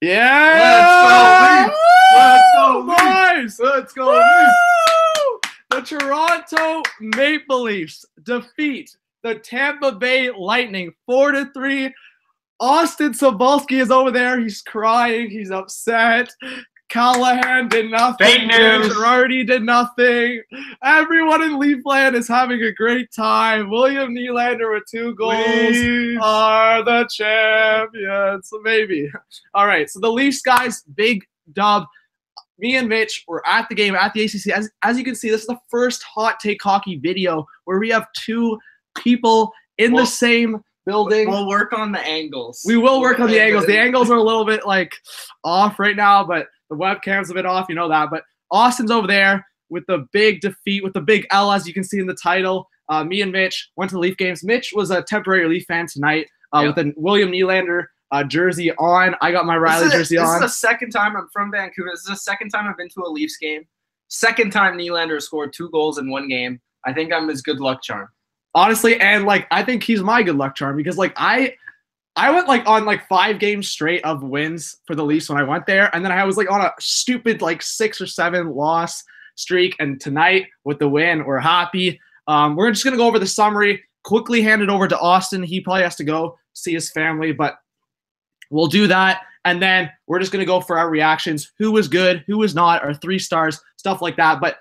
Yeah! Let's go, boys! Let's go, Leafs! The Toronto Maple Leafs defeat the Tampa Bay Lightning 4-3. Austin Sobolski is over there. He's crying. He's upset. Callahan did nothing. Fake news. Girardi did nothing. Everyone in Leafland is having a great time. William Nylander with 2 goals Leafs are the champions. Maybe. All right. So the Leafs guys, big dub. Me and Mitch were at the game at the ACC. As you can see, this is the first Hot Take Hockey video where we have 2 people in the same building. We'll work on the angles. We will work on the angles. The angles are a little bit like off right now, but the webcam's a bit off, you know that. But Austin's over there with the big defeat, with the big L, as you can see in the title. Me and Mitch went to the Leaf games. Mitch was a temporary Leaf fan tonight with a William Nylander jersey on. I got my Riley jersey on. This is the second time I'm from Vancouver. This is the second time I've been to a Leafs game. Second time Nylander scored 2 goals in 1 game. I think I'm his good luck charm. Honestly, and like I think he's my good luck charm because like I went like on like 5 games straight of wins for the Leafs when I went there, and then I was like on a stupid like 6 or 7 loss streak, and tonight with the win, we're happy. We're just gonna go over the summary, quickly hand it over to Austin. He probably has to go see his family, but we'll do that, and then we're just gonna go for our reactions. Who was good, who was not, our 3 stars, stuff like that. But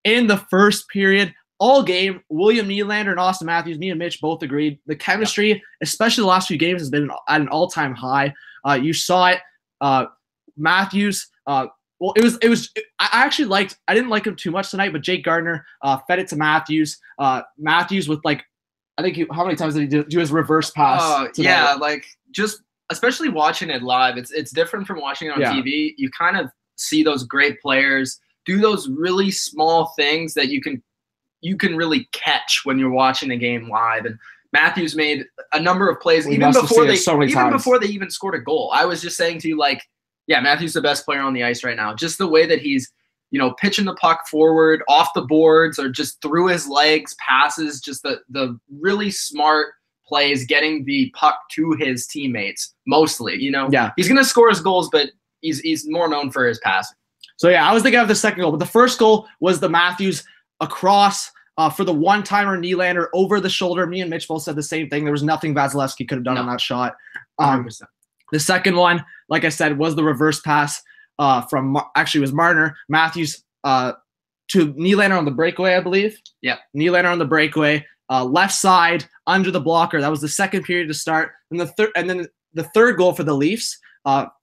in the first period, all game, William Nylander and Austin Matthews, me and Mitch both agreed. The chemistry, especially the last few games, has been at an all-time high. You saw it. Matthews, well, it was. I didn't like him too much tonight, but Jake Gardiner fed it to Matthews. Matthews with like, I think how many times did he do his reverse pass? Yeah, like just especially watching it live, it's different from watching it on TV. You kind of see those great players do those really small things that you can really catch when you're watching a game live. And Matthews made a number of plays even before they even scored a goal. I was just saying to you, like, yeah, Matthews is the best player on the ice right now. Just the way that he's, pitching the puck forward, off the boards, or just through his legs, passes, just the really smart plays, getting the puck to his teammates mostly. Yeah, he's gonna score his goals, but he's more known for his passing. So yeah, I was thinking of the second goal, but the first goal was the Matthews across for the one-timer Nylander over the shoulder. Me and Mitch both said the same thing. There was nothing Vasilevsky could have done on that shot. 100%. The second one, like I said, was the reverse pass it was Marner. Matthews to Nylander on the breakaway, I believe. Yeah. Nylander on the breakaway, left side under the blocker. That was the second period to start. And the third goal for the Leafs,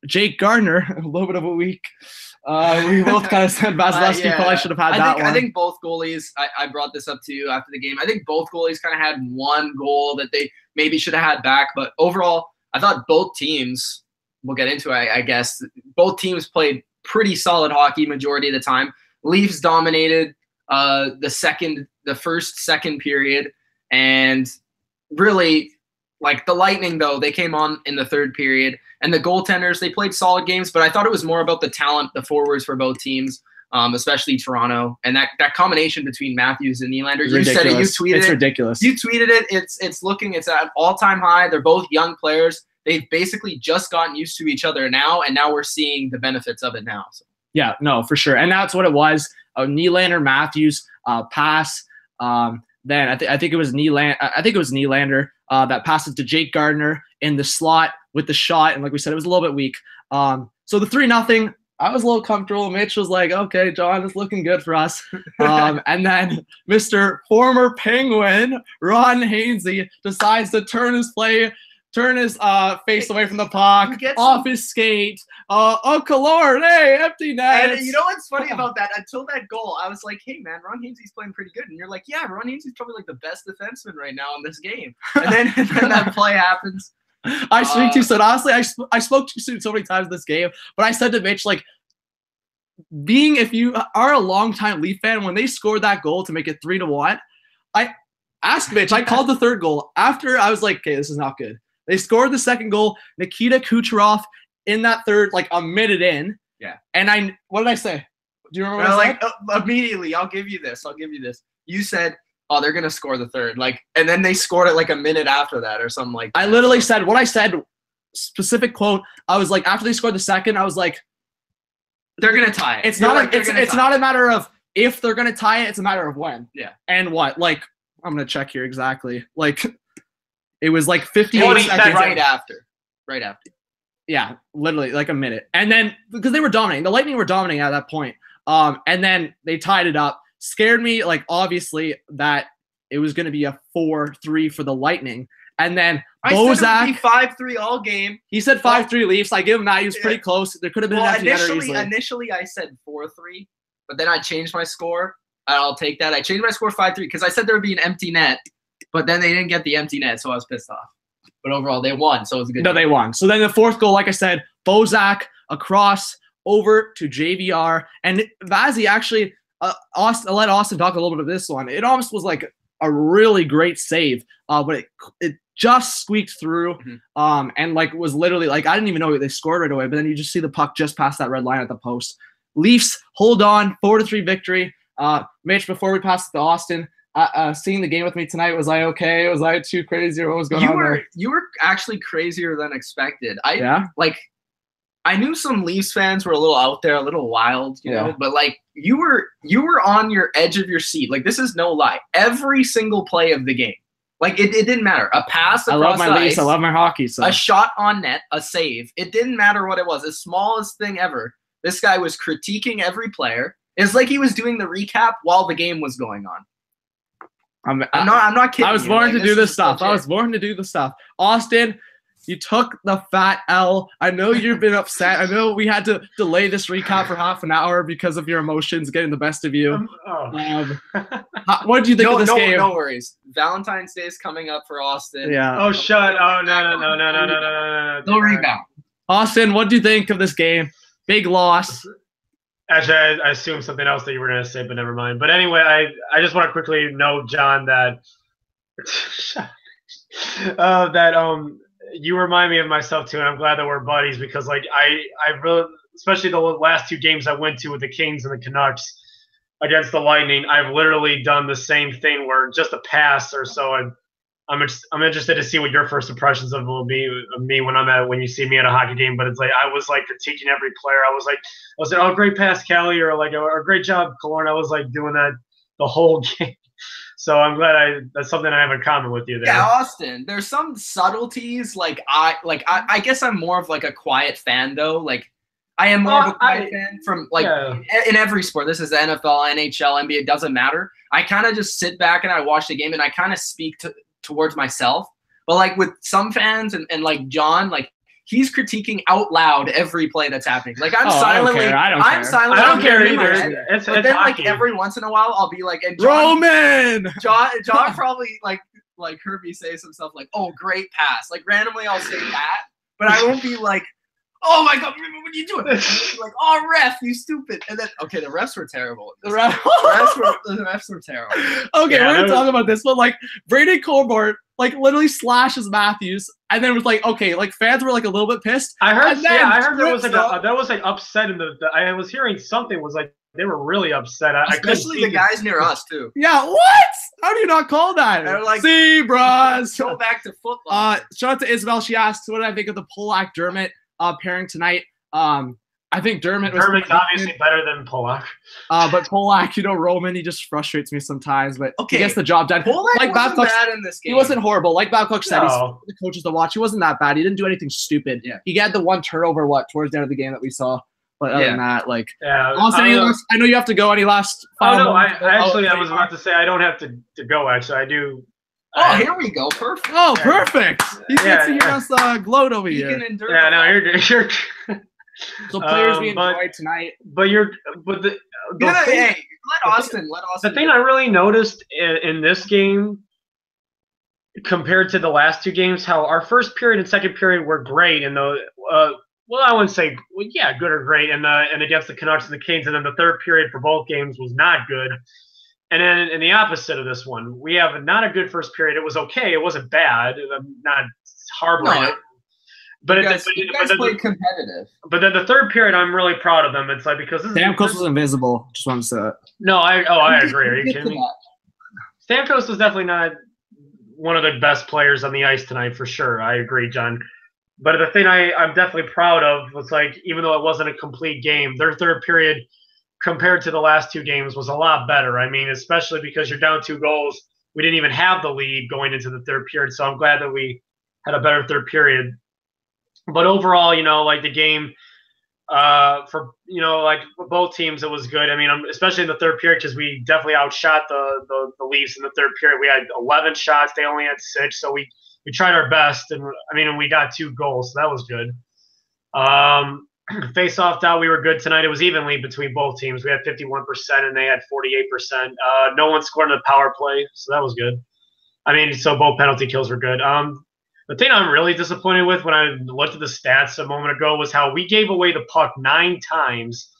Jake Gardiner, a little bit of a week. We both kind of said Vasilevsky probably should have had that one. I think both goalies, I brought this up to you after the game, I think both goalies kind of had one goal that they maybe should have had back. But overall, I thought both teams, we'll get into it, I guess, both teams played pretty solid hockey majority of the time. Leafs dominated the first second period. And really, like the Lightning, though, they came on in the third period. And the goaltenders, they played solid games, but I thought it was more about the talent, the forwards for both teams, especially Toronto. And that combination between Matthews and Nylander, you said it, you tweeted it. It's ridiculous. You tweeted it. It's at an all-time high. They're both young players. They've basically just gotten used to each other now, and now we're seeing the benefits of it now. So. Yeah, no, for sure. And that's what it was. Nylander Matthews pass. Then I think it was Nylander that passed it to Jake Gardiner in the slot with the shot, and like we said, it was a little bit weak. So the 3-0, I was a little comfortable. Mitch was like, "Okay, John, it's looking good for us." And then Mr. Former Penguin Ron Hainsey decides to turn his face away from the puck, off his skate. Uncle Lord, hey, empty net. And you know what's funny about that? Until that goal, I was like, hey, man, Ron Hainsey's playing pretty good. And you're like, yeah, Ron Hainsey's probably like the best defenseman right now in this game. And then that play happens. I speak too soon. Honestly, I spoke too soon so many times in this game. But I said to Mitch, like, if you are a longtime Leaf fan, when they scored that goal to make it 3-1, I asked Mitch, I called the third goal. After, I was like, okay, this is not good. They scored the second goal. Nikita Kucherov in that third, like a minute in. Yeah. And what did I say? Do you remember what I said? Immediately, I'll give you this. You said, oh, they're going to score the third. And then they scored it like a minute after that or something like that. I literally said, what I said specific quote. I was like, after they scored the second, I was like, they're gonna tie it. It's not a matter of if they're gonna tie it. It's a matter of when. Yeah. And what? Like, I'm gonna check here exactly. Like, it was like 58 seconds. Right after. Yeah, literally like a minute. And then because they were dominating, the Lightning were dominating at that point. And then they tied it up. Scared me, like, obviously, that it was going to be a 4-3 for the Lightning. And then Bozak, said it would be 5-3 all game. He said 5-3 Leafs. I give him that. He was pretty close. There could have been an empty netter easily. Initially, I said 4-3, but then I changed my score. I'll take that. I changed my score 5-3 because I said there would be an empty net, but then they didn't get the empty net, so I was pissed off. But overall, they won, so it was a good game. They won. So then the fourth goal, like I said, Bozak across over to JVR. And Vazzy actually let Austin talk a little bit of this one. It almost was like a really great save, but it just squeaked through, and like was literally like I didn't even know they scored right away. But then you just see the puck just past that red line at the post. Leafs hold on, 4-3 victory. Mitch, before we pass it to Austin, seeing the game with me tonight, was I okay? Was I too crazy, or what was going on there? You were actually crazier than expected. I knew some Leafs fans were a little out there, a little wild, you know, but like you were on your edge of your seat. Like, this is no lie. Every single play of the game. Like, it didn't matter. A pass across I love my the Leafs. ice, I love my hockey. So. A shot on net, a save. It didn't matter what it was. The smallest thing ever. This guy was critiquing every player. It's like he was doing the recap while the game was going on. I'm not kidding. I was born to do this stuff. I was born to do the stuff. Austin, you took the fat L. I know you've been upset. I know we had to delay this recap for half an hour because of your emotions getting the best of you. What did you think of this game? No worries. Valentine's Day is coming up for Austin. Yeah. Oh, shut. Oh, no. No rebound. Austin, what do you think of this game? Big loss. Actually, I assumed something else that you were going to say, but never mind. But anyway, I just want to quickly note, John, that you remind me of myself too, and I'm glad that we're buddies because, like, I really, especially the last two games I went to with the Kings and the Canucks against the Lightning, I've literally done the same thing where just a pass or so. I'm interested to see what your first impressions of me when you see me at a hockey game. But it's like I was like critiquing every player. I was like, oh, great pass, Kelly, or like, or great job, Killorn. I was like doing that the whole game. So I'm glad that's something I have in common with you there. Yeah, Austin. There's some subtleties. I guess I'm more of like a quiet fan though. Like I am more of a quiet fan from in every sport. This is the NFL, NHL, NBA. It doesn't matter. I kind of just sit back and I watch the game and I kind of speak towards myself. But like with some fans and like John, like he's critiquing out loud every play that's happening. Like I'm silently, I don't care either. But then like every once in a while, I'll be like, and Roman. John probably like heard me say some stuff like, "Oh, great pass." Like randomly, I'll say that, but I won't be like, "Oh my God, what are you doing?" Like, "Oh, ref, you stupid." And then, okay, the refs were terrible. The refs were terrible. Okay, we're gonna talk about this, but like Brady Colbert, like literally slashes Matthews, and then was like, okay, like fans were like a little bit pissed. I heard there was like upset in the I was hearing something was like they were really upset. Especially the guys near us too. Yeah, what? How do you not call that? They're like, Zebras. Go back to football. Shout out to Isabel. She asks, what did I think of the Polak Dermott pairing tonight? I think Dermott's obviously better than Polak. But Polak, Roman, he just frustrates me sometimes, but he gets the job done. Polak wasn't Babcock, bad in this game. He wasn't horrible. Like Babcock said, he's the coaches to watch. He wasn't that bad. He didn't do anything stupid. Yeah. He had the one turnover, towards the end of the game that we saw. But other than that, Austin, I know you have to go. Any last final moments? I was about to say I don't have to go, actually. I do. Oh, here we go. Perfect. Oh, perfect. He gets to hear us gloat over here. You can endure you're So players we enjoyed tonight. But let Austin. The thing I really noticed in this game compared to the last two games, how our first period and second period were great, and I wouldn't say good or great, and against the Canucks and the Kings, and then the third period for both games was not good. And then in the opposite of this one, we have not a good first period. It was okay. It wasn't bad. Not horrible. No. But you guys played competitive. But then the third period, I'm really proud of them. It's like because Stamkos was invisible. Just want to say that. No, I agree. Are you kidding me? Stamkos was definitely not one of the best players on the ice tonight for sure. I agree, John. But the thing I'm definitely proud of was, like, even though it wasn't a complete game, their third period compared to the last two games was a lot better. I mean, especially because you're down 2 goals. We didn't even have the lead going into the third period, so I'm glad that we had a better third period. But overall, like the game, for both teams, it was good. I mean, especially in the third period, because we definitely outshot the Leafs in the third period. We had 11 shots, they only had 6, so we tried our best, and we got 2 goals, so that was good. Face-off out, we were good tonight. It was evenly between both teams. We had 51% and they had 48%. No one scored in the power play, so that was good. So both penalty kills were good. The thing I'm really disappointed with when I looked at the stats a moment ago was how we gave away the puck 9 times.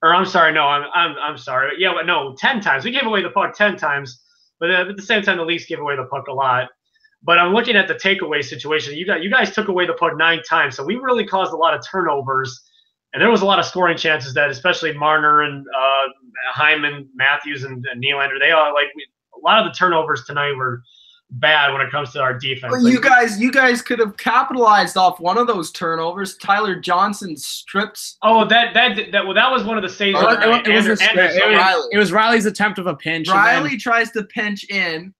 Or I'm sorry, no, I'm sorry. Yeah, but no, 10 times. We gave away the puck 10 times, but at the same time, the Leafs gave away the puck a lot. But I'm looking at the takeaway situation. You guys took away the puck 9 times, so we really caused a lot of turnovers, and there was a lot of scoring chances that, especially Marner and Hyman, Matthews, and Nylander, they all a lot of the turnovers tonight were bad when it comes to our defense. But you guys could have capitalized off one of those turnovers. Tyler Johnson strips. Oh, that was one of the saves. It was Riley's attempt of a pinch. Riley tries to pinch in,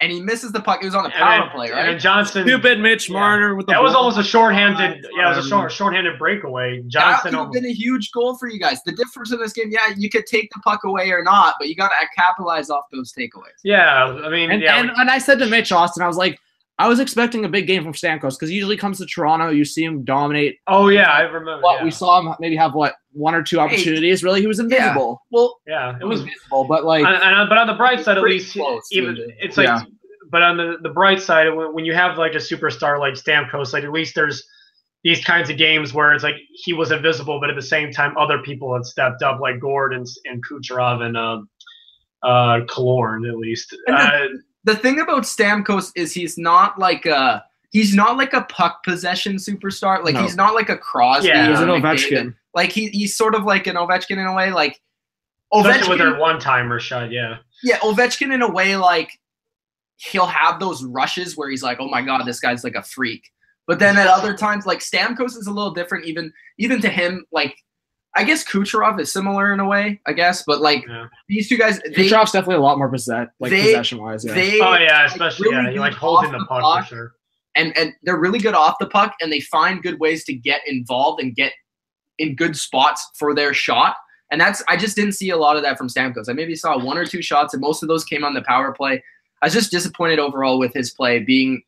and he misses the puck. It was on the power play, right? And Johnson, stupid Mitch Marner with the that was almost a shorthanded. Yeah, it was a shorthanded breakaway. Johnson, that could have been a huge goal for you guys. The difference in this game, you could take the puck away or not, but you got to capitalize off those takeaways. Yeah, and I said to Mitch Austin, I was like, I was expecting a big game from Stamkos because he usually comes to Toronto. You see him dominate. Oh yeah, I remember. We saw him maybe have 1 or 2 opportunities. Really, he was invisible. Yeah. Well, yeah, it was invisible, but but on the bright side, at least, it's like. Yeah. But on the bright side, when you have like a superstar like Stamkos, like at least there's these kinds of games where it's like he was invisible, but at the same time other people had stepped up, like Gord and Kucherov and Killorn, at least. The thing about Stamkos is he's not like a puck possession superstar. Like he's not like a Crosby. Yeah, he's an Ovechkin. Like he's sort of like an Ovechkin in a way. Like Ovechkin with their one-timer shot. Yeah. Yeah, Ovechkin in a way, like he'll have those rushes where he's like, oh my God, this guy's like a freak. But then at other times, like Stamkos is a little different. Even to him, like I guess Kucherov is similar in a way, I guess. But like these two guys, Kucherov's definitely a lot more possession-wise. Yeah. Especially really he like holding the puck for sure. And they're really good off the puck, and they find good ways to get involved and get in good spots for their shot. And I just didn't see a lot of that from Stamkos. I maybe saw 1 or 2 shots, and most of those came on the power play. I was just disappointed overall with his play, being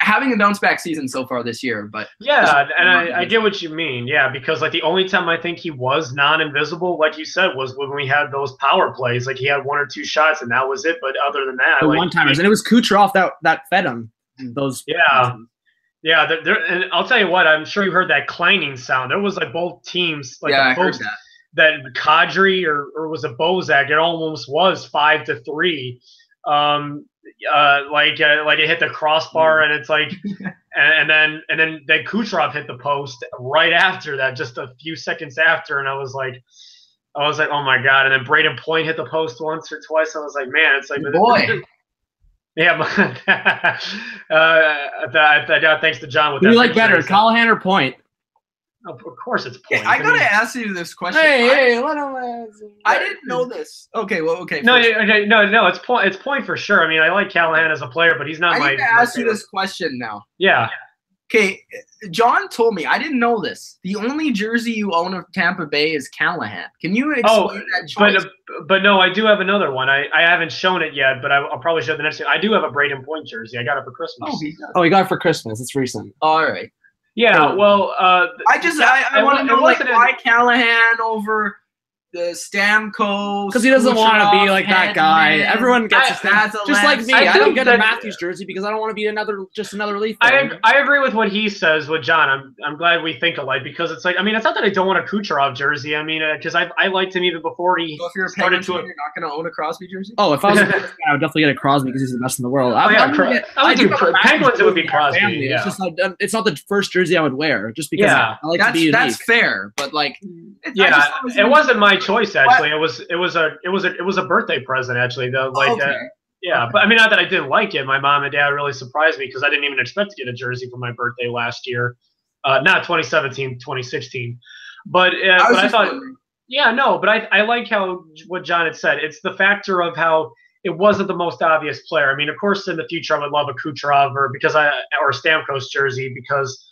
having a bounce back season so far this year. But yeah, and I get what you mean. Yeah, because like the only time I think he was non-invisible, like you said, was when we had those power plays. Like he had 1 or 2 shots, and that was it. But other than that, the one-timers, and it was Kucherov that fed him those. Yeah. Yeah, and I'll tell you what. I'm sure you heard that clanging sound. There was like both teams. Like I heard that Kadri or was it Bozak? It almost was 5-3. Like it hit the crossbar, and it's like, and then Kucherov hit the post right after that, just a few seconds after, and I was like, oh my God! And then Braden Point hit the post once or twice. I was like, man, it's like boy. Yeah, thanks to John. With who do you like better, Callahan or Point? Of course, it's Point. I gotta ask you this question. Hey, let him ask. I didn't know this. Okay, well, okay. No, it's Point. It's Point for sure. I mean, I like Callahan as a player, but he's not I need to ask you this question now. Yeah. Okay, John told me, I didn't know this. The only jersey you own of Tampa Bay is Callahan. Can you explain that choice? But no, I do have another one. I haven't shown it yet, but I'll probably show it the next time. I do have a Braden Point jersey. I got it for Christmas. Oh, he got it for Christmas. It's recent. All right. Yeah, well, I want to know why Callahan over the Stamkos, because he doesn't want to be like that guy. Everyone gets just like me. I don't get a Matthews jersey because I don't want to be another Leaf fan. I agree with what he says with John. I'm glad we think alike, because it's like, I mean, it's not that I don't want a Kucherov jersey. I mean, because I liked him even before he if you're started to. You're not going to own a Crosby jersey. Oh, if I was a Penguins fan, I would definitely get a Crosby because he's the best in the world. Penguins, it would be Crosby. Yeah. It's not the first jersey I would wear, just because I like to be unique. That's fair, but like, it wasn't my choice actually. It was a birthday present actually. Yeah, but I mean, not that I didn't like it. My mom and dad really surprised me because I didn't even expect to get a jersey for my birthday last year. Not 2017, 2016. But I thought, yeah, no, but I like what John had said. It's the factor of how it wasn't the most obvious player. I mean, of course, in the future, I would love a Kucherov or a Stamkos jersey because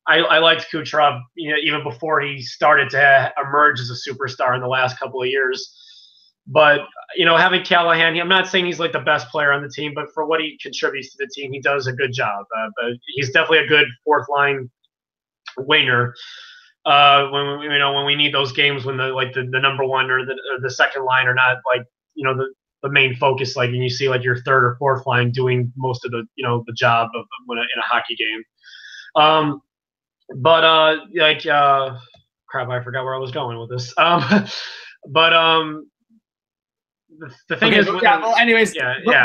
I liked Kucherov, even before he started to emerge as a superstar in the last couple of years. But, having Callahan, I'm not saying he's like the best player on the team, but for what he contributes to the team, he does a good job. But he's definitely a good fourth line winger. When we need those games when the number one or the second line are not the main focus, like, and you see like your third or fourth line doing most of the the job of in a hockey game. Crap, I forgot where I was going with this. The thing is, anyways,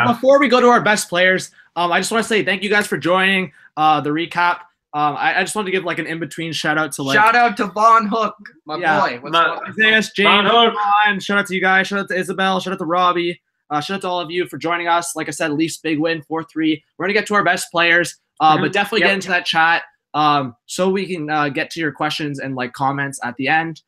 before we go to our best players, I just want to say thank you guys for joining the recap. I just wanted to give like an in-between shout out to Von Hook, my boy. Isaiah, James, Von. Shout out to you guys. Shout out to Isabel. Shout out to Robbie. Shout out to all of you for joining us. Like I said, Leafs big win, 4-3. We're gonna get to our best players, but definitely get into that chat so we can get to your questions and like comments at the end.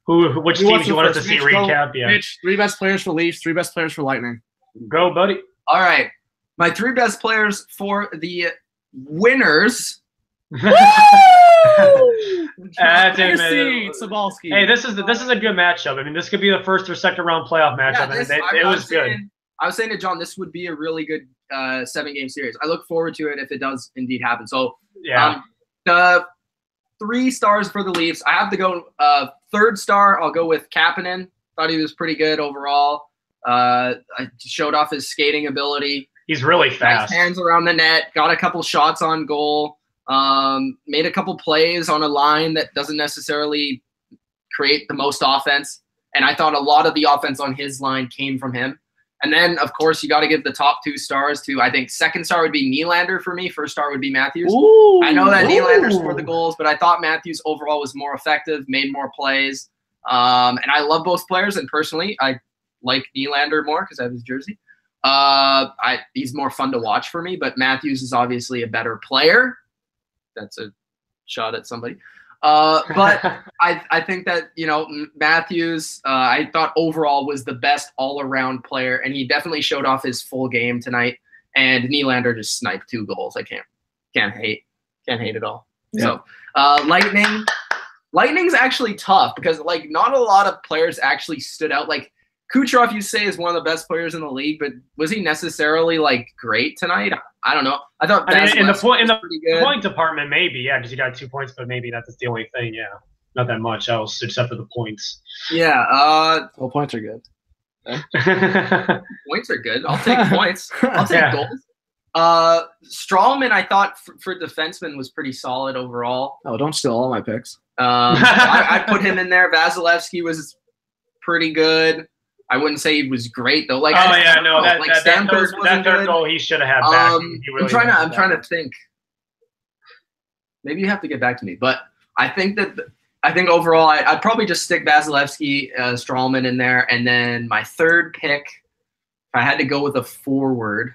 Which teams you wanted to see recap? Yeah. Mitch, 3 best players for Leafs, 3 best players for Lightning. Go, buddy. All right. My 3 best players for the winners. Sabalski. Hey, this is a good matchup. I mean, this could be the first or second round playoff matchup. It was good. I was saying to John, this would be a really good 7-game series. I look forward to it if it does indeed happen. So, the 3 stars for the Leafs. I have to go 3rd star. I'll go with Kapanen. Thought he was pretty good overall. I showed off his skating ability. He's really fast. Nice hands around the net. Got a couple shots on goal. Made a couple plays on a line that doesn't necessarily create the most offense. And I thought a lot of the offense on his line came from him. And then, of course, you got to give the top 2 stars to, I think, 2nd star would be Nylander for me. 1st star would be Matthews. Ooh, I know that Nylander scored the goals, but I thought Matthews overall was more effective, made more plays. And I love both players. And personally, I like Nylander more because I have his jersey. He's more fun to watch for me, but Matthews is obviously a better player. That's a shot at somebody. But I think that, Matthews, I thought overall was the best all-around player, and he definitely showed off his full game tonight. And Nylander just sniped 2 goals. I can't hate it all. Yeah. So Lightning's actually tough because like not a lot of players actually stood out. Like Kucherov, you say, is one of the best players in the league, but was he necessarily like great tonight? I don't know. I thought in the point department, maybe, yeah, because he got 2 points, but maybe that's the only thing, yeah. Not that much else except for the points. Yeah. Well, points are good. Points are good. I'll take points. I'll take goals. Strawman, I thought for defenseman was pretty solid overall. Oh, don't steal all my picks. I put him in there. Vasilevsky was pretty good. I wouldn't say he was great though. Like, that third goal he should have had back. I'm trying to think. Maybe you have to get back to me, but I think overall I'd probably just stick Vasilevsky, Strawman in there, and then my 3rd pick, if I had to go with a forward,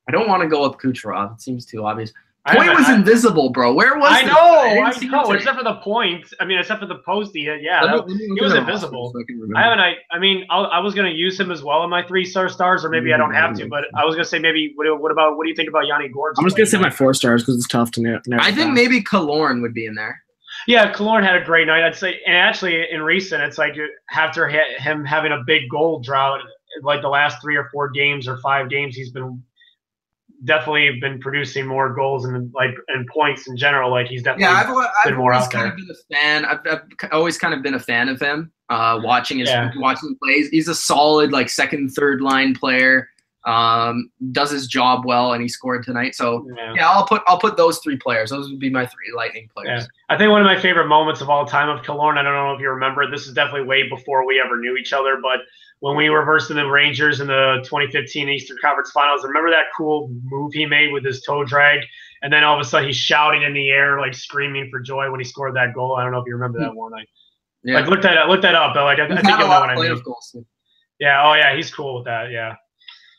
I don't want to go with Kucherov. It seems too obvious. Point was invisible, bro. Where was he? I know. Except for the point. I mean, except for the postie. Yeah, he was invisible. I was going to use him as well in my 3-star stars, or maybe I don't have to. But I was going to say maybe. What do you think about Yanni Gordon? I'm just going to say my 4 stars because it's tough to narrow. I think maybe Killorn would be in there. Yeah, Killorn had a great night. I'd say, and actually in recent, it's like after him having a big goal drought, like the last 3 or 4 games or 5 games, he's definitely been producing more goals and points in general. Like he's definitely been more out there. I've always kind of been a fan of him. Watching plays, he's a solid like 2nd, 3rd line player. Does his job well, and he scored tonight. So I'll put those 3 players. Those would be my 3 Lightning players. Yeah. I think one of my favorite moments of all time of Killorn, I don't know if you remember, this is definitely way before we ever knew each other, but when we were versus the Rangers in the 2015 Eastern Conference Finals, remember that cool move he made with his toe drag? And then all of a sudden he's shouting in the air, like screaming for joy when he scored that goal. I don't know if you remember that one. Look that up. But I think you'll know what I mean. Yeah. Oh yeah, he's cool with that. Yeah.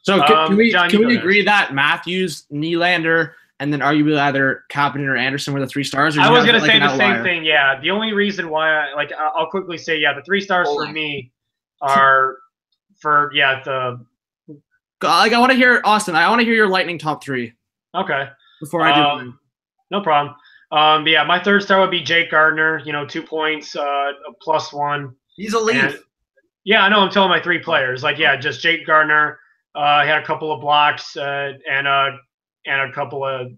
So can we John, agree that Matthews, Nylander, and then arguably either Kapanen or Anderson were the 3 stars? Or I was going to say the same thing. Yeah, the only reason why, I'll quickly say, the 3 stars for me are for I want to hear Austin. I want to hear your Lightning top 3. Okay. Before I do mine. No problem. My 3rd star would be Jake Gardiner. 2 points, a +1. He's a Leaf. I know. I'm telling my 3 players. Just Jake Gardiner. He had a couple of blocks and a couple of,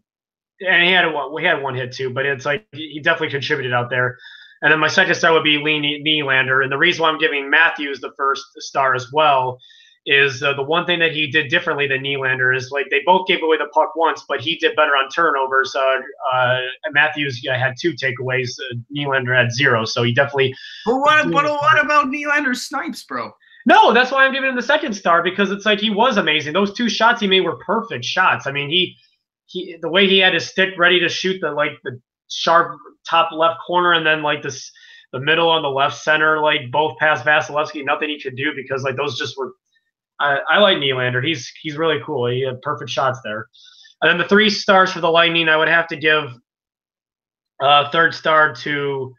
and he had one hit too. But it's he definitely contributed out there. And then my 2nd star would be Nylander. And the reason why I'm giving Matthews the 1st star as well is the one thing that he did differently than Nylander is they both gave away the puck once, but he did better on turnovers. Matthews had 2 takeaways. Nylander had 0, so he definitely. But what about Nylander's snipes, bro? No, that's why I'm giving him the 2nd star, because it's he was amazing. Those 2 shots he made were perfect shots. I mean, he the way he had his stick ready to shoot the sharp top left corner, and then the middle on the left center, both past Vasilevsky, nothing he could do because those just were. I like Nylander. He's really cool. He had perfect shots there. And then the 3 stars for the Lightning, I would have to give 3rd star to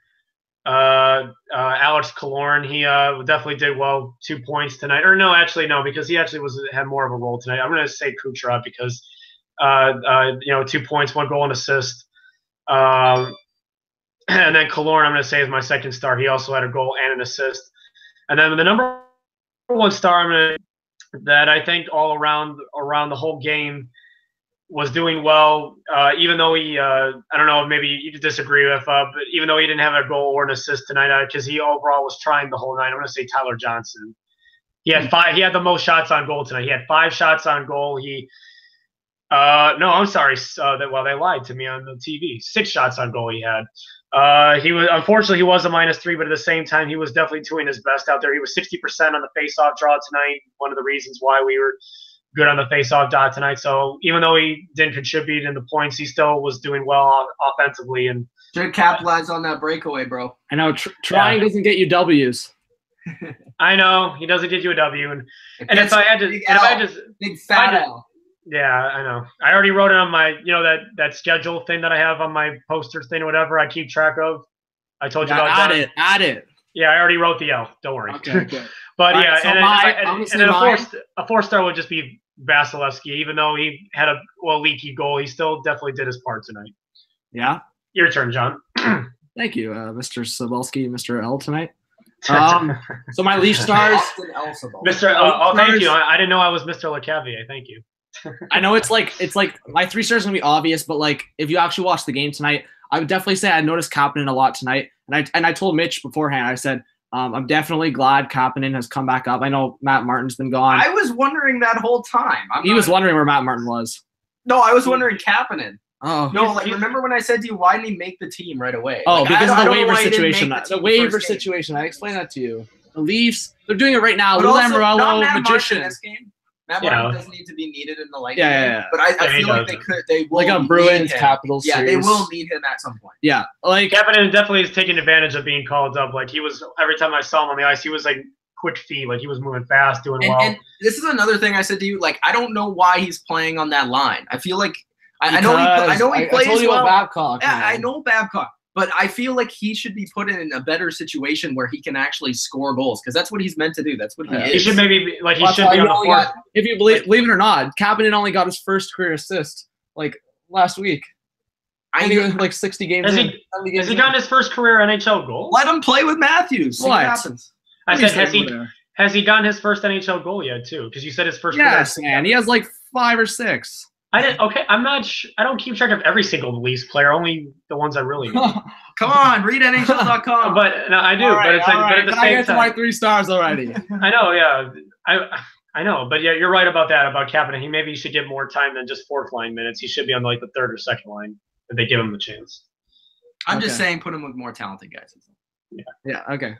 Alex Killorn. He definitely did well. 2 points tonight. Or no, actually no, because he actually had more of a role tonight. I'm going to say Kucherov because 2 points, 1 goal and assist. And then Killorn, I'm going to say is my 2nd star. He also had a goal and an assist. And then the number 1 star, that I think all around the whole game was doing well, even though he I don't know, maybe you disagree with, but even though he didn't have a goal or an assist tonight, because he overall was trying the whole night. I'm going to say Tyler Johnson. He had 5. He had the most shots on goal tonight. He had 5 shots on goal. No, I'm sorry. They lied to me on the TV. 6 shots on goal he had. Unfortunately he was a -3, but at the same time he was definitely doing his best out there. He was 60% on the face-off draw tonight. One of the reasons why we were good on the face-off draw tonight. So even though he didn't contribute in the points, he still was doing well offensively and should capitalize on that breakaway, bro. I know trying doesn't get you W's. I know he doesn't get you a W, and if I had to, big fat L. Yeah, I know. I already wrote it on my, that schedule thing that I have on my poster thing or whatever I keep track of. I told you about that. Add it. Yeah, I already wrote the L. Don't worry. Okay. But all yeah, right, and then a 4-star would just be Vasilevsky. Even though he had a leaky goal, he still definitely did his part tonight. Yeah. Your turn, John. Thank you, Mr. Sabelski, Mr. L tonight. So my Leaf stars, Mr. Thank you. I didn't know I was Mr. LeCavier. Thank you. I know it's like my 3 stars gonna be obvious, but if you actually watch the game tonight, I would definitely say I noticed Kapanen a lot tonight, and I told Mitch beforehand. I said I'm definitely glad Kapanen has come back up. I know Matt Martin's been gone. I was wondering that whole time. He was wondering where Matt Martin was. No, I was wondering Kapanen. Oh no! Remember when I said to you, why didn't he make the team right away? Oh, because of the waiver situation. The waiver situation. I explained that to you. The Leafs, they're doing it right now. Lou Lamoriello, magician. This game. Matt Martin doesn't need to be needed in the Lightning. Yeah. But I feel like they will like a Bruins Capitals series. series. They will need him at some point. Yeah, Kapanen definitely is taking advantage of being called up. He was, every time I saw him on the ice, he was quick feet. He was moving fast, doing well. And this is another thing I said to you. I don't know why he's playing on that line. I feel like I know he plays I told you well. about Babcock. Yeah, I know Babcock. But I feel like he should be put in a better situation where he can actually score goals because that's what he's meant to do. That's what he is. He should maybe be on the floor. If you believe it or not, Kapanen only got his first career assist last week. I think it was 60 games. Has he gotten his first career NHL goal? Let him play with Matthews. What happens? I said, has he gotten his first NHL goal yet too? Because you said his first. Yes, man. He has 5 or 6. I didn't. Okay, I'm not. I don't keep track of every single Leafs player. Only the ones I really know. Come on, read NHL.com. But no, I do. But it's but at the same time, I get to my 3 stars already. I know. Yeah, I know. But yeah, you're right about that. About Kapanen. Maybe he should get more time than just 4th line minutes. He should be on the 3rd or 2nd line if they give him the chance. I'm just saying, put him with more talented guys. Yeah. Okay.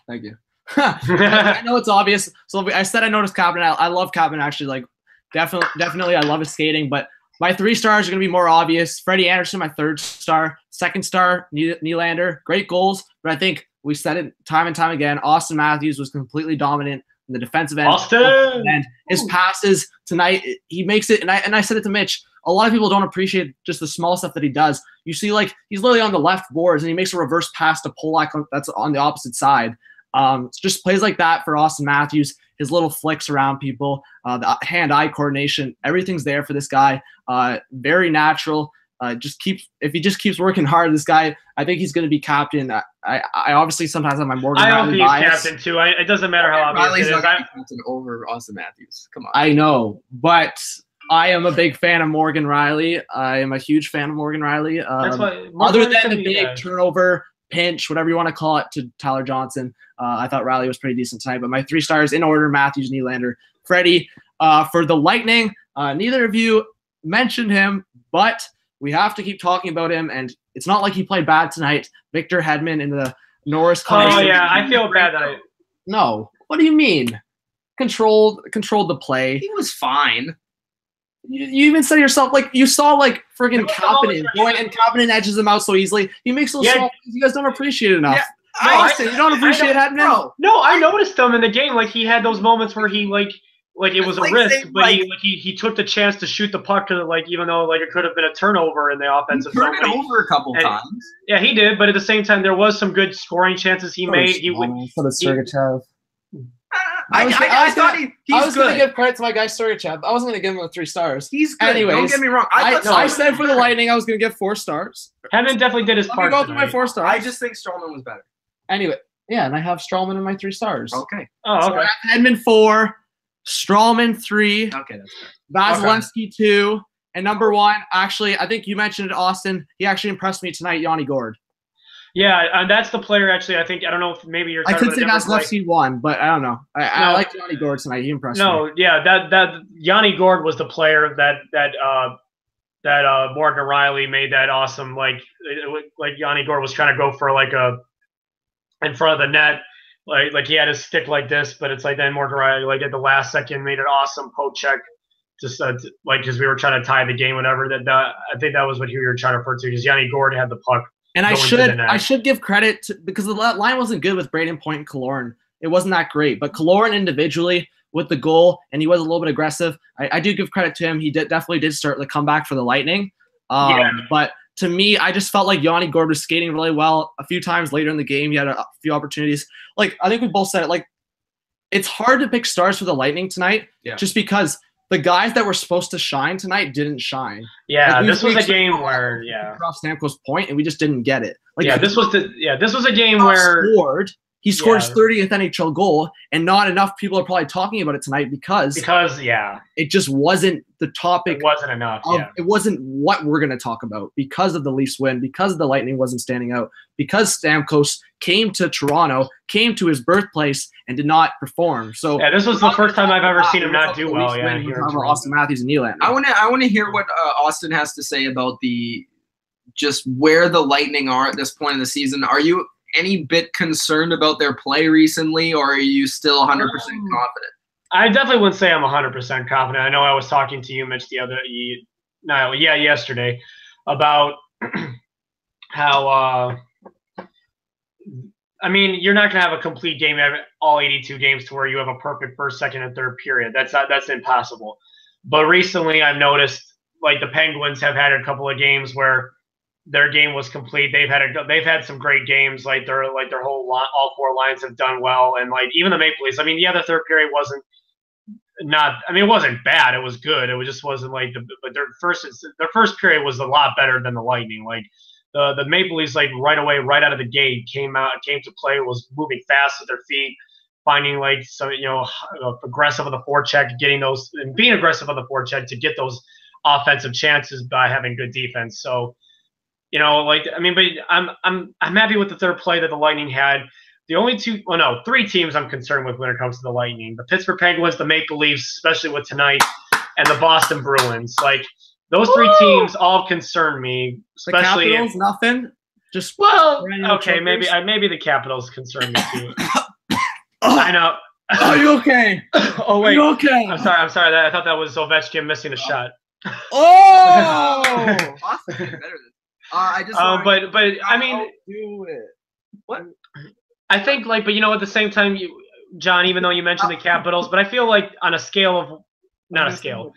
Thank you. I know it's obvious. So I said I noticed Kapanen. I love Kapanen actually. Definitely, I love his skating, but my 3 stars are going to be more obvious. Freddie Anderson, my 3rd star. 2nd star, Nylander. Great goals, but I think we said it time and time again. Austin Matthews was completely dominant in the defensive end. Austin! And his passes tonight, he makes it. And I said it to Mitch. A lot of people don't appreciate just the small stuff that he does. You see, like, he's literally on the left boards, and he makes a reverse pass to Polak that's on the opposite side. Just plays like that for Auston Matthews. His little flicks around people, the hand-eye coordination, everything's there for this guy. Very natural. If he just keeps working hard, this guy, I think he's going to be captain. I obviously sometimes have my Morgan Riley bias. I hope he's captain too. It doesn't matter how obvious Riley's it is. not captain over Auston Matthews. Come on. I know, but I am a big fan of Morgan Riley. I am a huge fan of Morgan Riley. Other than the big turnover, pinch, whatever you want to call it, to Tyler Johnson, I thought Riley was pretty decent tonight. But my 3 stars in order: Matthews, Nylander, Freddie. For the Lightning, neither of you mentioned him, but we have to keep talking about him, and it's not like he played bad tonight. Victor Hedman in the Norris. Oh yeah, I feel bad that No, what do you mean? Controlled the play. He was fine. You even said yourself, like, you saw, like, friggin' Kapanen going, and Kapanen edges him out so easily. He makes those small things you guys don't appreciate enough. Yeah, You don't appreciate Hedman? No, I noticed him in the game. Like, he had those moments where he like it was a risk, but he took the chance to shoot the puck to, like, even though, like, it could have been a turnover in the offensive zone. He turned it over a couple times. Yeah, he did, but at the same time, there was some good scoring chances he made. Sergachev. I thought he's good. I was going to give credit to my guy Sergachev. I wasn't going to give him 3 stars. He's good. Anyways, don't get me wrong. I said for the Lightning I was going to give 4 stars. Hedman definitely did his part. Let me go through my 4 stars. I just think Strowman was better. Anyway, yeah, and I have Strowman in my 3 stars. Okay. Oh, okay. So I have Hedman 4, Strowman 3. Okay, that's fair. Vasilevsky 2, and number 1. Actually, I think you mentioned it, Austin. He actually impressed me tonight, Yanni Gord. Yeah, and that's the player. Actually, I think, I don't know if maybe you're. I could say Vasilevsky 1, but I don't know. I like Yanni Gord tonight. He impressed me. No, yeah, that Yanni Gord was the player that Morgan Riley made that awesome, like Yanni Gord was trying to go for like a in front of the net. Like he had his stick like this, but it's like then Morgan Riley, like, at the last second, made an awesome poke check, just like, because we were trying to tie the game, whatever. I think that was what you were trying to refer to, because Yanni Gord had the puck. And I should give credit to, because the line wasn't good with Braden Point and Killorn. It wasn't that great, but Killorn individually with the goal, and he was a little bit aggressive. I do give credit to him. He definitely did start the comeback for the Lightning. But to me, I just felt like Yanni Gord was skating really well. A few times later in the game, he had a few opportunities. Like, I think we both said it. Like, it's hard to pick stars for the Lightning tonight, just because the guys that were supposed to shine tonight didn't shine. Yeah, like, this was a game where off Stamkos' point, and we just didn't get it. Like, this was a game where he scored his 30th NHL goal, and not enough people are probably talking about it tonight because it just wasn't the topic. It wasn't enough. It wasn't what we're going to talk about because of the Leafs win, because the Lightning wasn't standing out, because Stamkos came to Toronto, came to his birthplace, and did not perform. So this was the first time I've ever seen him not do well. Yeah, Auston Matthews and Nylander. I want to hear what Austin has to say about just where the Lightning are at this point in the season. Are you any bit concerned about their play recently, or are you still 100% confident? I definitely wouldn't say I'm 100% confident. I know I was talking to you, Mitch, yesterday about how I mean, you're not going to have a complete game all 82 games to where you have a perfect first, second, and third period. That's impossible. But recently, I've noticed, like, the Penguins have had a couple of games where their game was complete. They've had some great games. Like their whole all 4 lines have done well, and like even the Maple Leafs. I mean, the third period wasn't it wasn't bad. It was good. It just wasn't like but their first period was a lot better than the Lightning. Like the Maple Leafs, like right away, right out of the gate, came to play, was moving fast with their feet, finding like some aggressive on the forecheck, getting those and being aggressive on the forecheck to get those offensive chances by having good defense. So. But I'm happy with the third play that the Lightning had. The only 3 teams I'm concerned with when it comes to the Lightning: the Pittsburgh Penguins, the Maple Leafs, especially with tonight, and the Boston Bruins. Like those 3 teams all concern me. Especially the Capitals, nothing. Just okay, maybe the Capitals concern me too. I know. Are you okay? Oh wait, are you okay? I'm sorry. I thought that was Ovechkin missing the shot. Oh, Boston better than. I just. But I mean, do it. What? I think, like, but at the same time, John, even though you mentioned the Capitals, but I feel like on a scale of not a scale.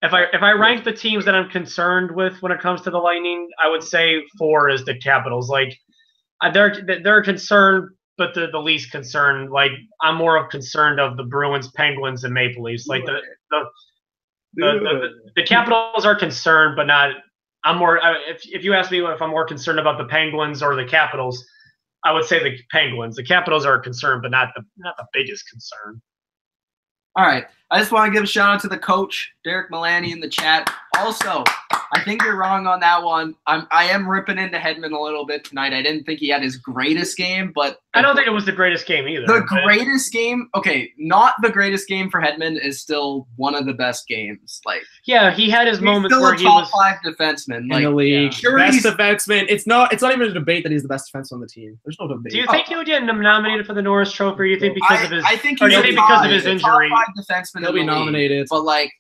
If I rank the teams that I'm concerned with when it comes to the Lightning, I would say 4 is the Capitals. Like they're concerned, but the least concerned. Like I'm more of concerned of the Bruins, Penguins, and Maple Leafs. Like the Capitals are concerned, but not. I'm more. If you ask me if I'm more concerned about the Penguins or the Capitals, I would say the Penguins. The Capitals are concerned, but not the biggest concern. All right. I just want to give a shout out to the coach, Derek Milani, in the chat. Also, I think you're wrong on that one. I am ripping into Hedman a little bit tonight. I didn't think he had his greatest game, but I don't think it was the greatest game either. The greatest game, okay, not the greatest game for Hedman is still one of the best games. Like, yeah, he had his moments where he was top 5 defenseman in the league. Yeah. Best defenseman. It's not even a debate that he's the best defenseman on the team. There's no debate. Do you think he would get nominated for the Norris Trophy? Or you think because of his? I think or do you think because of his injury? Top 5 defenseman he'll be nominated, but like,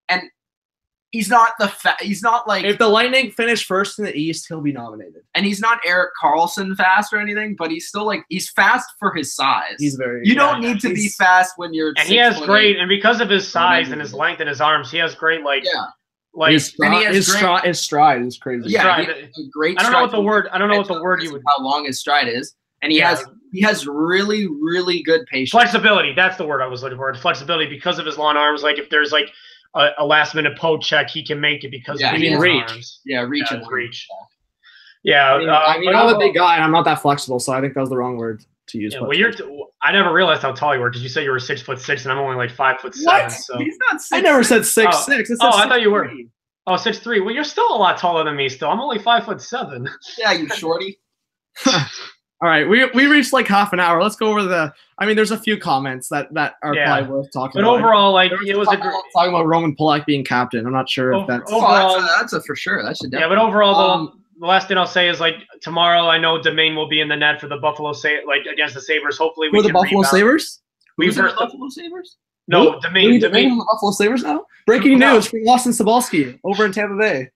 and. He's not he's not like if the Lightning finish first in the East, he'll be nominated. And he's not Erik Karlsson fast or anything, but he's still like he's fast for his size. He's very. You don't need to be fast when you're. And he has great, and because of his size and his length and his arms, he has great like. Yeah. Like his stride is crazy. Yeah, great. I don't know what the word. I don't know what the word you would. How long his stride is, and he has really good patience. Flexibility. That's the word I was looking for. Flexibility because of his long arms. Like if there's like. A last-minute poke check, he can make it because of his reach. Arms. Yeah, reach. Yeah, I'm a big guy, and I'm not that flexible, so I think that was the wrong word to use. Yeah, well, I never realized how tall you were because you said you were 6'6", and I'm only like 5'7". What? So. He's not 6'6". I never said 6'6". I thought you were. Oh, 6'3". Well, you're still a lot taller than me. Still, I'm only 5'7". Yeah, you shorty. All right, we reached like half an hour. Let's go over the. I mean, there's a few comments that are probably worth talking about. But overall, like it was talking about Roman Polak being captain. I'm not sure if that's overall. That's a for sure. That should definitely. Yeah, but overall, the last thing I'll say is like tomorrow. I know Domingue will be in the net for the Buffalo against the Sabres. Hopefully, we can the Buffalo Sabres. Who's in the Buffalo Sabres? No, Domingue. Domingue the Buffalo Sabres now. Breaking news from Austin Sobalski over in Tampa Bay.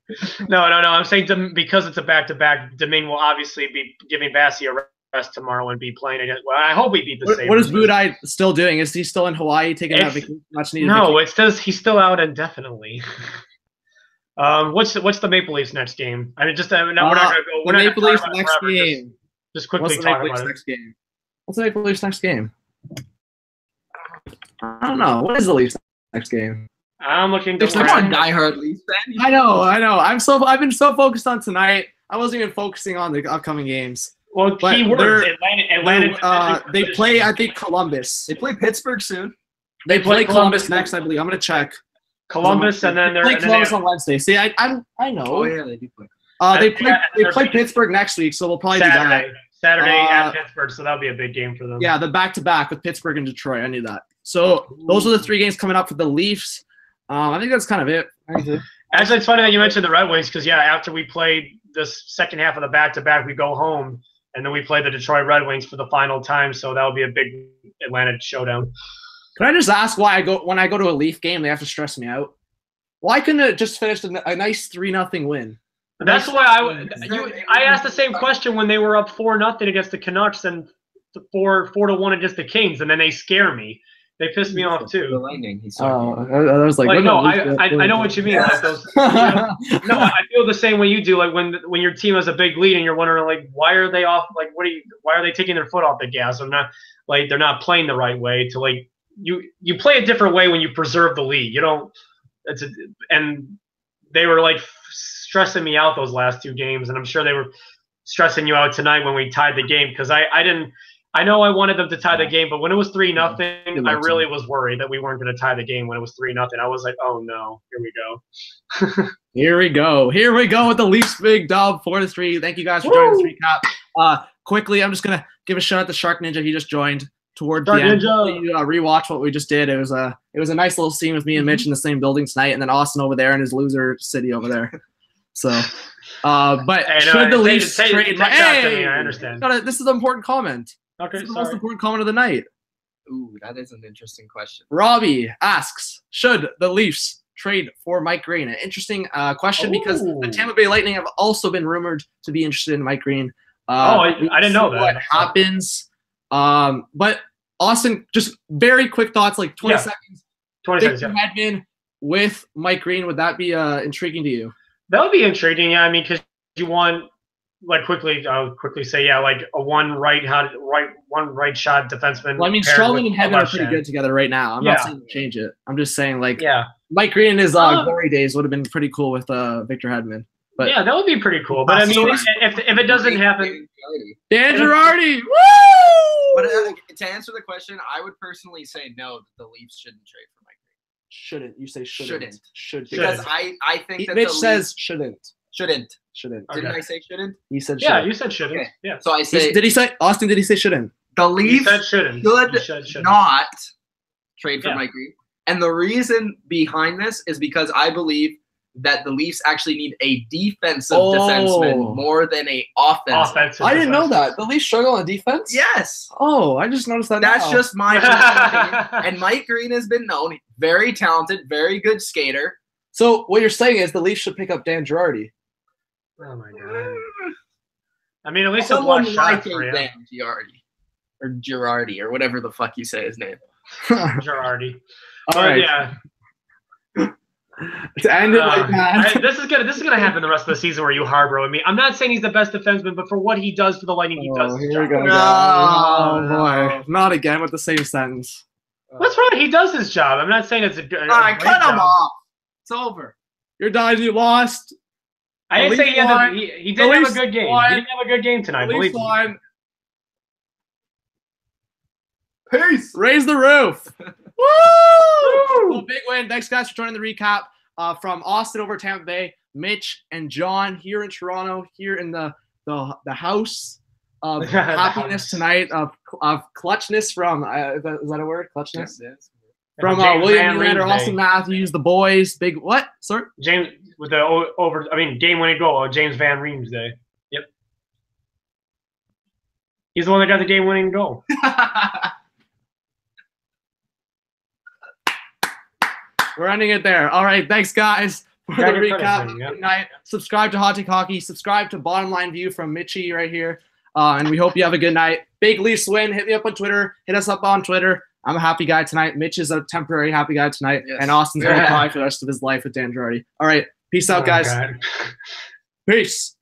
No. I'm saying because it's a back-to-back. Domingue will obviously be giving Vasi a rest tomorrow and be playing against. Well, I hope we beat the Sabres. What is Budai still doing? Is he still in Hawaii taking that vacation? Much needed. No, it says he's still out indefinitely. What's the Maple Leafs next game? I mean, we're not gonna go. We're Maple Leafs next game. Just quickly talk about it. What's the Maple Leafs next game? I don't know. What is the Leafs next game? I'm looking. There's like one diehard Leafs fan. I know. I've been so focused on tonight. I wasn't even focusing on the upcoming games. Well, keywords. Atlanta. They play. I think Columbus. They play Pittsburgh soon. They play Columbus next, I believe. I'm gonna check. Columbus, and then they're play Columbus on Wednesday. See, I know. Oh yeah, they do play. They play Pittsburgh next week, so we'll probably do that. Saturday at Pittsburgh, so that'll be a big game for them. Yeah, the back-to-back with Pittsburgh and Detroit. I knew that. So those are the 3 games coming up for the Leafs. I think that's kind of it. Actually, it's funny that you mentioned the Red Wings because, after we played this second half of the back-to-back, we go home, and then we play the Detroit Red Wings for the final time, so that'll be a big Atlanta showdown. Can I just ask why when I go to a Leaf game, they have to stress me out? Why couldn't it just finish a nice 3-0 win? That's why I asked the same question when they were up 4-0 against the Canucks and 4-1 against the Kings, and then they scare me. They pissed me off too. I was like no, I know what you mean. Yeah. Like those, no, I feel the same way you do. Like when your team has a big lead and you're wondering like why are they off? Like why are they taking their foot off the gas? I'm not like they're not playing the right way. To like you play a different way when you preserve the lead. You don't. And they were like stressing me out those last 2 games, and I'm sure they were stressing you out tonight when we tied the game because I didn't. I know I wanted them to tie the game, but when it was 3-0, I really was worried that we weren't going to tie the game when it was 3-0. I was like, oh no, here we go. Here we go with the Leafs big dub 4-3. Thank you guys for joining this recap. Quickly, I'm just gonna give a shout out to Shark Ninja. He just joined toward the end. You rewatch what we just did. It was a nice little scene with me and Mitch in the same building tonight, and then Austin over there in his loser city over there. So, but should the Leafs trade? I understand. This is an important comment. Okay, this is the most important comment of the night. Ooh, that is an interesting question. Robbie asks, should the Leafs trade for Mike Green? An interesting question because the Tampa Bay Lightning have also been rumored to be interested in Mike Green. I didn't know that. What happens? But Austin, just very quick thoughts, like 20 Yeah. seconds. 20 seconds. Victor Yeah. Hedman with Mike Green, would that be intriguing to you? That would be intriguing. Yeah, I mean, because you want like I'll quickly say, yeah, like a one right shot defenseman. Well, I mean, Strowman and Hedman are pretty good together right now. I'm not saying to change it. I'm just saying, like, Mike Green in his glory days would have been pretty cool with Victor Hedman. But yeah, that would be pretty cool. But I mean, if it doesn't happen, Dan Girardi, woo! But to answer the question, I would personally say no, that the Leafs shouldn't trade for Mike Green. Shouldn't. You say shouldn't. Should. Because I think that Mitch the Leafs says shouldn't. Shouldn't. Okay. Didn't I say shouldn't? He said shouldn't. Yeah, you said shouldn't. Okay. Yeah. So I say. Did he say Austin? Did he say shouldn't? The Leafs said shouldn't. should not trade for Mike Green. And the reason behind this is because I believe that the Leafs actually need a defensive defenseman more than a offensive. I didn't know that. The Leafs struggle on defense? Yes. Oh, I just noticed that That's now. just my opinion. And Mike Green has been known, very talented, very good skater. So what you're saying is the Leafs should pick up Dan Girardi. Oh, my God. I mean, at least a Someone block shot like for you. Dan Girardi or whatever the fuck you say his name. Girardi. All right. Yeah. To end it like that. This is gonna happen the rest of the season where you harbor me. I'm not saying he's the best defenseman, but for what he does for the Lightning, he does. Here we go. No. Boy, not again with the same sentence. That's right. He does his job. I'm not saying it's a good. All right, cut him off. It's over. You're done. You lost. I didn't say he didn't have a good game. He didn't have a good game tonight. Believe me. Peace. Raise the roof. Woo! Well, big win. Thanks, guys, for joining the recap from Austin over Tampa Bay. Mitch and John here in Toronto, here in the house of happiness tonight, of clutchness from is that a word? Clutchness? Yes. From William Nylander, Austin Matthews, the boys. Big what? Sorry? James with the game-winning goal. James Van Riem's Day. Yep. He's the one that got the game-winning goal. We're ending it there. All right, thanks, guys, for the recap. Good night. Subscribe to Hot Take Hockey. Subscribe to Bottom Line View from Mitchie right here. And we hope you have a good night. Big Leafs win. Hit me up on Twitter. Hit us up on Twitter. I'm a happy guy tonight. Mitch is a temporary happy guy tonight. Yes. And Austin's going to cry for the rest of his life with Dan Girardi. All right, peace out, guys. God. Peace.